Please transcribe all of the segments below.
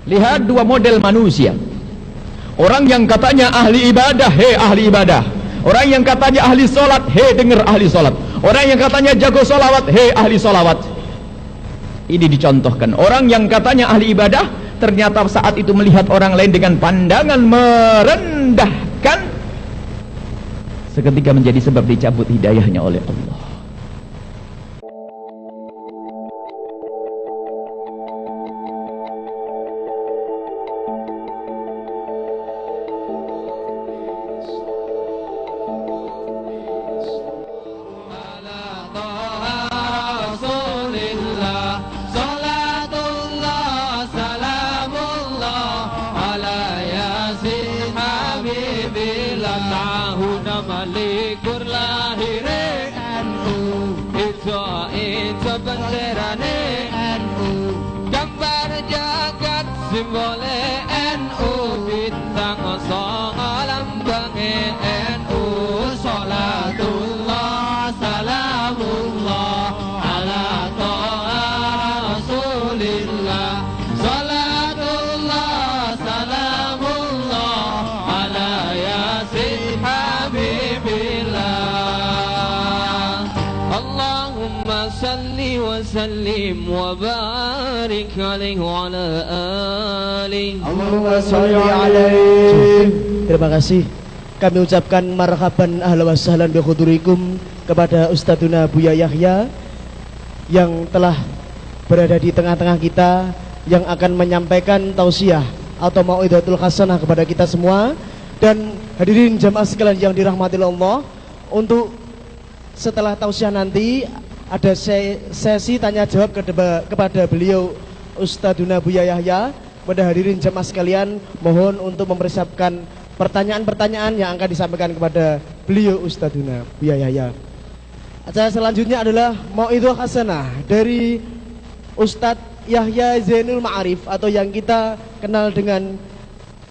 Lihat dua model manusia. Orang yang katanya ahli ibadah, hei ahli ibadah. Orang yang katanya ahli sholat, hei dengar ahli sholat. Orang yang katanya jago sholawat, hei ahli sholawat. Ini dicontohkan. Orang yang katanya ahli ibadah, ternyata saat itu melihat orang lain dengan pandangan merendahkan, seketika menjadi sebab dicabut hidayahnya oleh Allah. Simbole NU bintang song lambange NU salatullah salamullah ala to'a rasulillah salatullah salamullah ala yasin habibillah Allahumma salli wa sallim wa barik alaihi wa ala Allahumma sholli alaihi. Terima kasih. Kami ucapkan marhaban ahlan wa sahlan bi hudurikum kepada Ustadzuna Buya Yahya yang telah berada di tengah-tengah kita, yang akan menyampaikan tausiah atau mau'izatul hasanah kepada kita semua. Dan hadirin jamaah sekalian yang dirahmati Allah, untuk setelah tausiah nanti ada sesi tanya jawab kepada beliau Ustadzuna Buya Yahya. Pada hadirin jamaah sekalian, mohon untuk mempersiapkan pertanyaan-pertanyaan yang akan disampaikan kepada beliau Ustadzuna Buya Yahya. Acara selanjutnya adalah Mau'idhah Hasanah dari Ustadz Yahya Zainul Ma'arif atau yang kita kenal dengan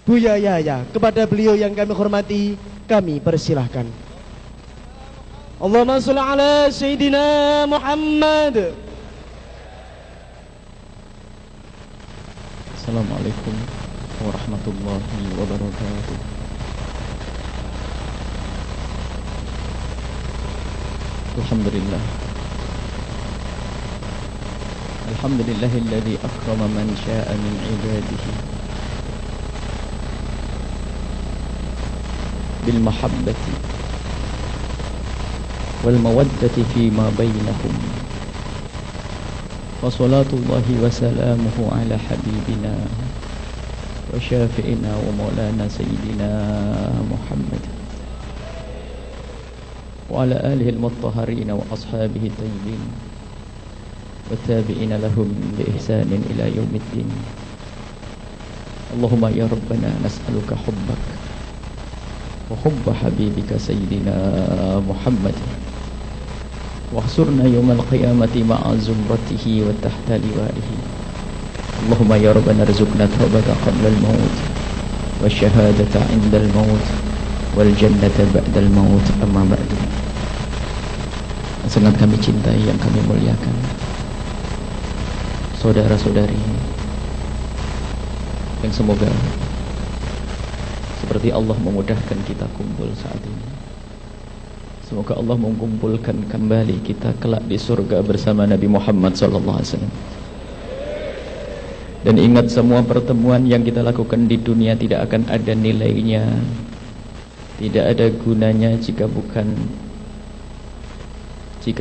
Buya Yahya. Kepada beliau yang kami hormati, kami persilahkan. Allahumma sholli ala Sayyidina Muhammad. Assalamualaikum warahmatullahi wabarakatuh. Alhamdulillah. Alhamdulillahilladzi akrama man syaa min ibadihi bil mahabbati wal mawaddati fima bainahum. Wa salatullahi wa salamuhu ala habibina wa syafi'ina wa maulana sayyidina Muhammad wa ala alihi al-mutahharina wa ashabihi tayyibin wa tabi'ina lahum bi ihsanin ila yaumiddin. Allahumma ya Rabbana nas'aluka hubbak wa hubba habibika sayyidina Muhammad wahsurna yawmal qiyamati ma'a zumratihi wa tahta liwa'ihi. Allahumma ya Rabbana rizukna tawbata qabla al-maut wa syahadata 'inda al-maut wal jannata ba'da al-maut. Amma ba'du. Sangat kami cintai, yang kami muliakan, saudara-saudari yang semoga seperti Allah memudahkan kita kumpul saat ini, semoga Allah mengumpulkan kembali kita kelak di surga bersama Nabi Muhammad SAW. Dan ingat, semua pertemuan yang kita lakukan di dunia tidak akan ada nilainya, tidak ada gunanya jika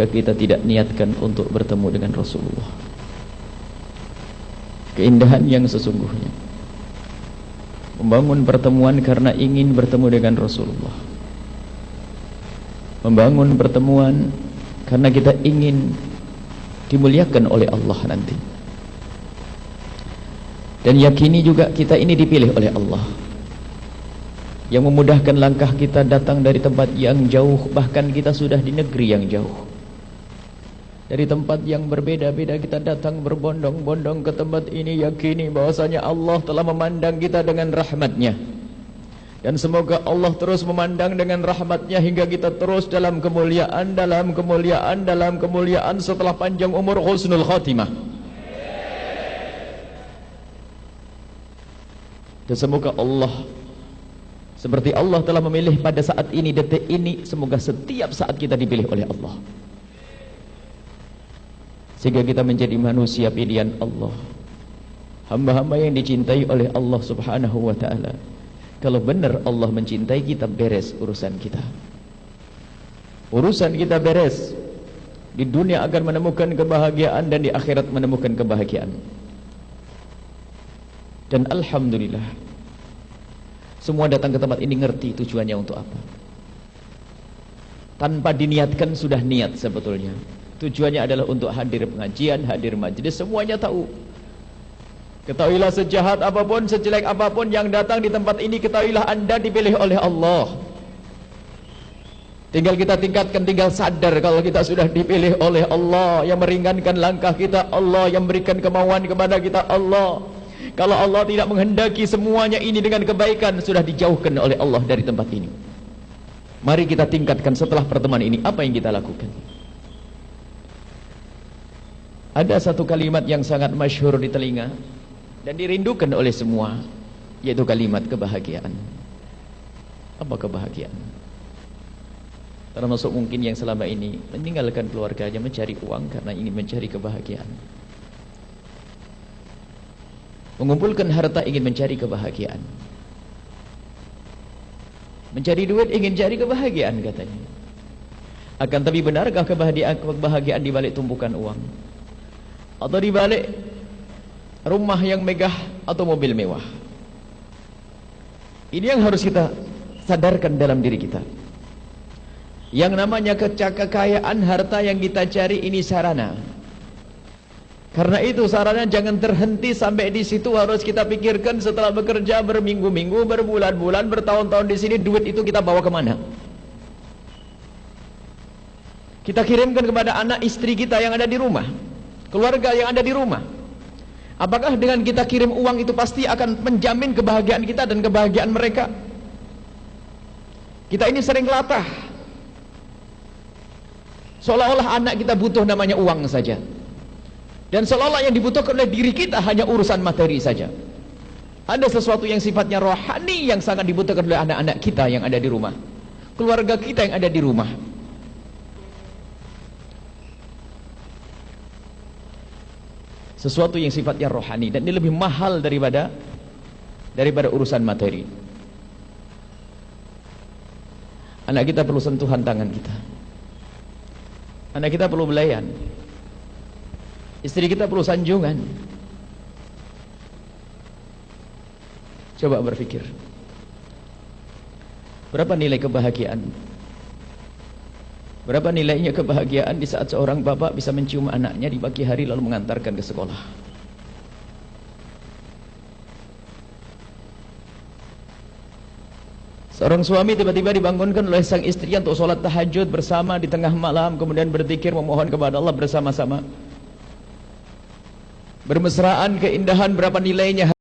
kita tidak niatkan untuk bertemu dengan Rasulullah. Keindahan yang sesungguhnya membangun pertemuan karena ingin bertemu dengan Rasulullah, membangun pertemuan karena kita ingin dimuliakan oleh Allah nanti, dan yakini juga kita ini dipilih oleh Allah yang memudahkan langkah kita datang dari tempat yang jauh. Bahkan kita sudah di negeri yang jauh, dari tempat yang berbeda-beda kita datang berbondong-bondong ke tempat ini, yakini bahwasanya Allah telah memandang kita dengan rahmatnya. Dan semoga Allah terus memandang dengan rahmatnya hingga kita terus dalam kemuliaan, dalam kemuliaan, dalam kemuliaan setelah panjang umur, husnul khatimah. Dan semoga Allah, seperti Allah telah memilih pada saat ini, detik ini, semoga setiap saat kita dipilih oleh Allah, sehingga kita menjadi manusia pilihan Allah, hamba-hamba yang dicintai oleh Allah subhanahu wa ta'ala. Kalau benar Allah mencintai kita, beres urusan kita. Urusan kita beres. Di dunia akan menemukan kebahagiaan, dan di akhirat menemukan kebahagiaan. Dan alhamdulillah, semua datang ke tempat ini ngerti tujuannya untuk apa. Tanpa diniatkan sudah niat sebetulnya. Tujuannya adalah untuk hadir pengajian, hadir majelis, semuanya tahu. Ketahuilah, sejahat apapun, sejelek apapun yang datang di tempat ini, ketahuilah Anda dipilih oleh Allah. Tinggal kita tingkatkan, tinggal sadar kalau kita sudah dipilih oleh Allah. Yang meringankan langkah kita Allah, yang berikan kemauan kepada kita Allah. Kalau Allah tidak menghendaki semuanya ini dengan kebaikan, sudah dijauhkan oleh Allah dari tempat ini. Mari kita tingkatkan setelah pertemuan ini. Apa yang kita lakukan? Ada satu kalimat yang sangat masyhur di telinga dan dirindukan oleh semua, yaitu kalimat kebahagiaan. Apa kebahagiaan? Termasuk mungkin yang selama ini meninggalkan keluarganya mencari uang karena ingin mencari kebahagiaan. Mengumpulkan harta ingin mencari kebahagiaan. Mencari duit ingin cari kebahagiaan katanya. Akan tapi benarkah kebahagiaan di balik tumpukan uang? Atau di balik rumah yang megah atau mobil mewah? Ini yang harus kita sadarkan dalam diri kita. Yang namanya kekayaan, harta yang kita cari ini sarana. Karena itu sarana jangan terhenti sampai di situ, harus kita pikirkan setelah bekerja berminggu-minggu, berbulan-bulan, bertahun-tahun di sini, duit itu kita bawa kemana? Kita kirimkan kepada anak istri kita yang ada di rumah, keluarga yang ada di rumah. Apakah dengan kita kirim uang itu pasti akan menjamin kebahagiaan kita dan kebahagiaan mereka? Kita ini sering latah, seolah-olah anak kita butuh namanya uang saja, dan seolah-olah yang dibutuhkan oleh diri kita hanya urusan materi saja. Ada sesuatu yang sifatnya rohani yang sangat dibutuhkan oleh anak-anak kita yang ada di rumah, keluarga kita yang ada di rumah. Sesuatu yang sifatnya rohani, dan ini lebih mahal daripada urusan materi. Anak kita perlu sentuhan tangan kita. Anak kita perlu belayan. Istri kita perlu sanjungan. Coba berpikir, berapa nilai kebahagiaan? Berapa nilainya kebahagiaan di saat seorang bapak bisa mencium anaknya di pagi hari lalu mengantarkan ke sekolah? Seorang suami tiba-tiba dibangunkan oleh sang istri untuk sholat tahajud bersama di tengah malam, kemudian berzikir memohon kepada Allah bersama-sama. Bermesraan, keindahan, berapa nilainya